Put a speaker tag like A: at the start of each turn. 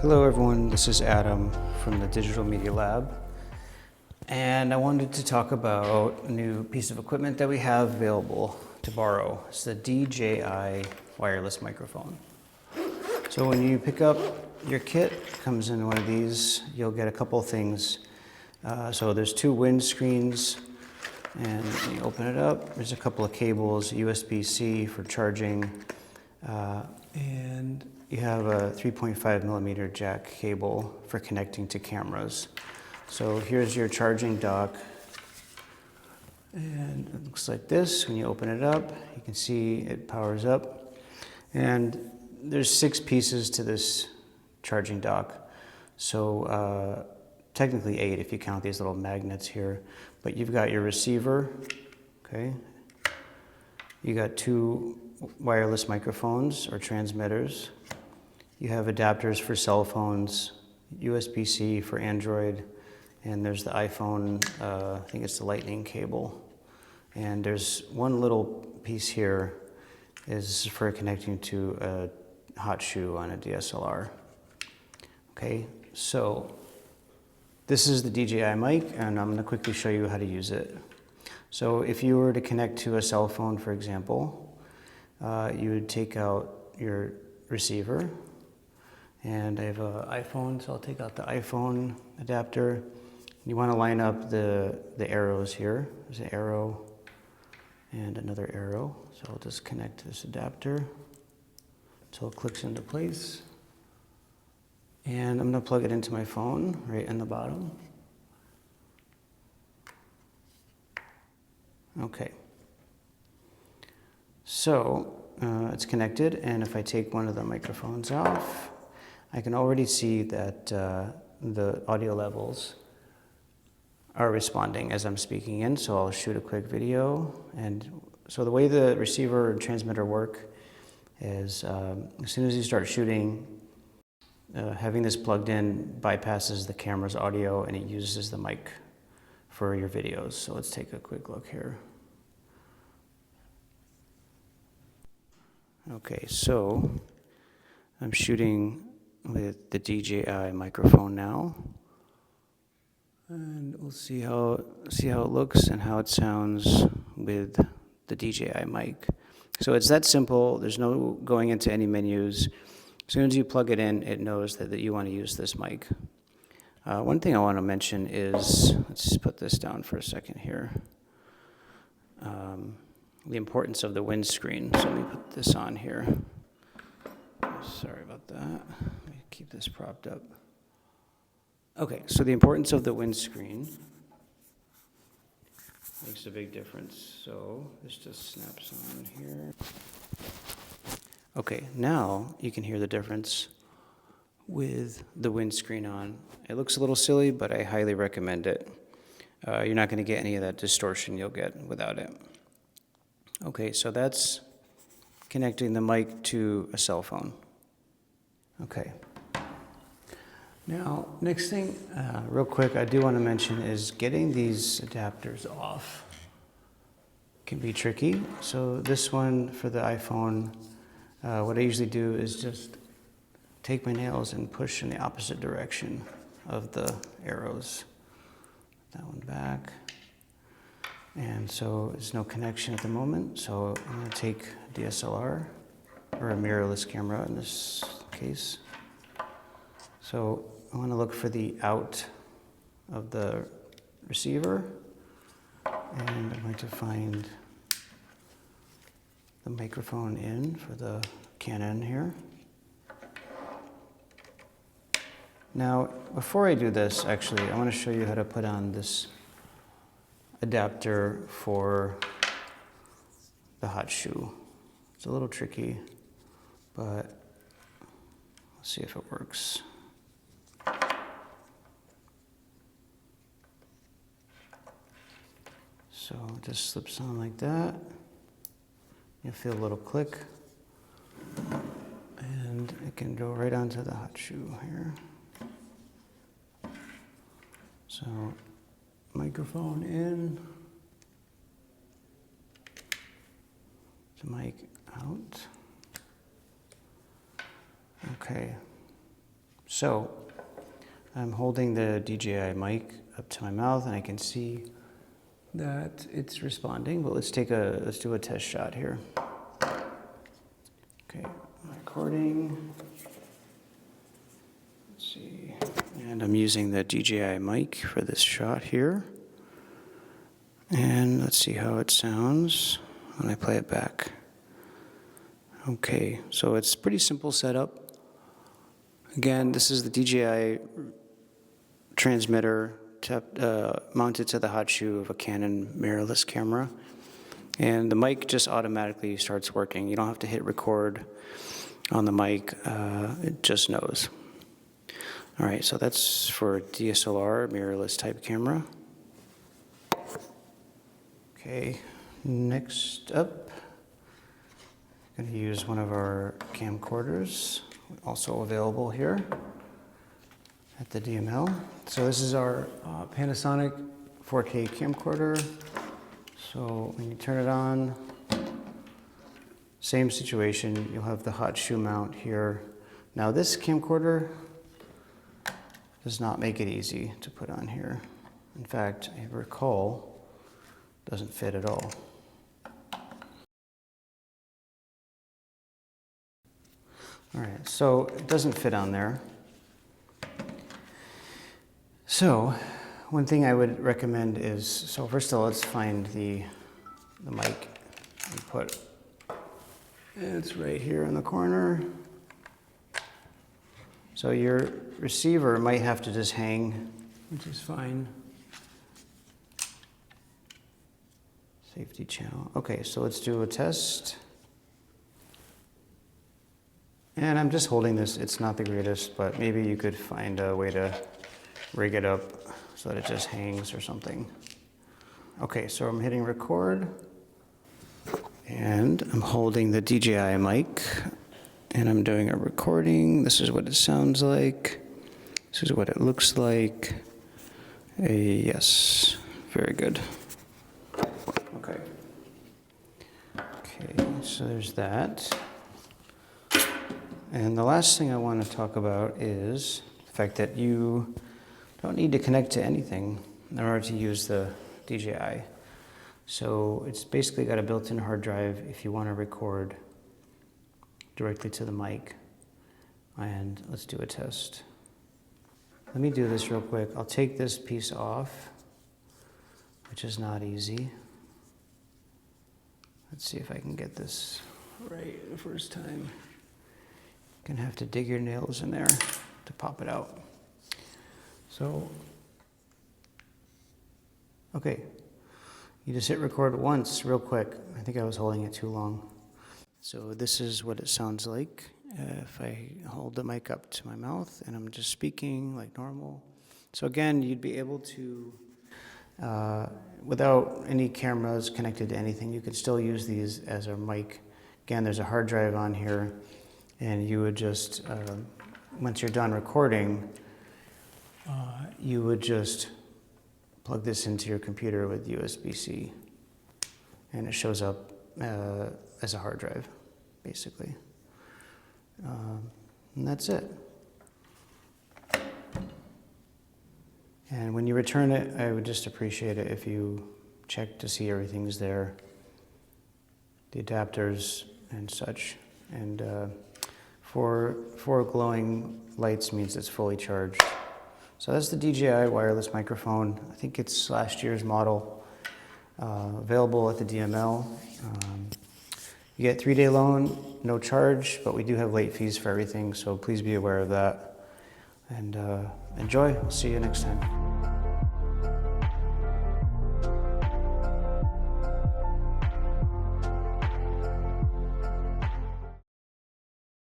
A: Hello everyone, this is Adam from the Digital Media Lab, and I wanted to talk about a new piece of equipment that we have available to borrow. It's the DJI Wireless microphone. So when you pick up your kit, it comes in one of these, you'll get a couple things. So there's two windscreens, and when you open it up, there's a couple of cables, USB-C for charging, and you have a 3.5 millimeter jack cable for connecting to cameras. So here's your charging dock, and it looks like this. When you open it up, you can see it powers up, and there's 6 pieces to this charging dock. So technically 8 if you count these little magnets here, but you've got your receiver, okay? You got 2 wireless microphones or transmitters. You have adapters for cell phones, USB-C for Android, and there's the iPhone, I think it's the lightning cable. And there's one little piece here is for connecting to a hot shoe on a DSLR. Okay, so this is the DJI mic, and I'm gonna quickly show you how to use it. So if you were to connect to a cell phone, for example, you would take out your receiver, and I have an iPhone, so I'll take out the iPhone adapter. You want to line up the arrows here. There's an arrow and another arrow, so I'll just connect this adapter until it clicks into place. And I'm going to plug it into my phone right in the bottom. Okay. So it's connected, and if I take one of the microphones off, I can already see that the audio levels are responding as I'm speaking in, so I'll shoot a quick video. And so the way the receiver and transmitter work is as soon as you start shooting, having this plugged in bypasses the camera's audio and it uses the mic for your videos. So let's take a quick look here. Okay, so I'm shooting with the DJI microphone now, and we'll see how it looks and how it sounds with the DJI mic. So it's that simple. There's no going into any menus. As soon as you plug it in, it knows that you want to use this mic. One thing I want to mention is, let's put this down for a second here, the importance of the windscreen. So let me put this on here. Sorry about that. Let me keep this propped up. Okay, so the importance of the windscreen makes a big difference. So this just snaps on here. Okay, now you can hear the difference with the windscreen on. It looks a little silly, but I highly recommend it. You're not going to get any of that distortion you'll get without it. Okay, so that's connecting the mic to a cell phone. Okay. Now, next thing, real quick, I do want to mention is getting these adapters off can be tricky. So this one for the iPhone, what I usually do is just take my nails and push in the opposite direction of the arrows. That one back. And so there's no connection at the moment. So I'm going to take a DSLR or a mirrorless camera in this case. So I want to look for the out of the receiver, and I'm going to find the microphone in for the Canon here. Now, before I do this, actually, I want to show you how to put on this adapter for the hot shoe. It's a little tricky, but let's see if it works. So it just slips on like that. You'll feel a little click, and it can go right onto the hot shoe here. So microphone in, the mic out. Okay, So I'm holding the DJI mic up to my mouth and I can see that it's responding, but let's do a test shot here. Okay, recording. Let's see. And I'm using the DJI mic for this shot here. And let's see how it sounds when I play it back. Okay, so it's pretty simple setup. Again, this is the DJI transmitter mounted to the hot shoe of a Canon mirrorless camera. And the mic just automatically starts working. You don't have to hit record on the mic, it just knows. All right, so that's for DSLR, mirrorless type camera. Okay, next up, I'm going to use one of our camcorders, also available here at the DML. So this is our Panasonic 4K camcorder. So when you turn it on, same situation, you'll have the hot shoe mount here. Now this camcorder does not make it easy to put on here. In fact, I recall, doesn't fit at all. All right, so it doesn't fit on there. So one thing I would recommend is, so first of all, let's find the mic and put, it's right here in the corner. So your receiver might have to just hang, which is fine. Safety channel. Okay, so let's do a test. And I'm just holding this. It's not the greatest, but maybe you could find a way to rig it up so that it just hangs or something. Okay, so I'm hitting record. And I'm holding the DJI mic. And I'm doing a recording. This is what it sounds like. This is what it looks like. Yes, very good. Okay. Okay, so there's that. And the last thing I want to talk about is the fact that you don't need to connect to anything in order to use the DJI. So it's basically got a built-in hard drive if you want to record directly to the mic. And let's do a test. Let me do this real quick. I'll take this piece off, which is not easy. Let's see if I can get this right the first time. You're gonna have to dig your nails in there to pop it out. So, okay. You just hit record once real quick. I think I was holding it too long. So this is what it sounds like if I hold the mic up to my mouth and I'm just speaking like normal. So again, you'd be able to, without any cameras connected to anything, you could still use these as a mic. Again, there's a hard drive on here, and you would just, once you're done recording, you would just plug this into your computer with USB-C, and it shows up as a hard drive, basically. And that's it. And when you return it, I would just appreciate it if you check to see everything's there, the adapters and such. And four glowing lights means it's fully charged. So that's the DJI wireless microphone. I think it's last year's model, available at the DML. You get 3-day loan, no charge, but we do have late fees for everything, so please be aware of that. And enjoy. I'll see you next time.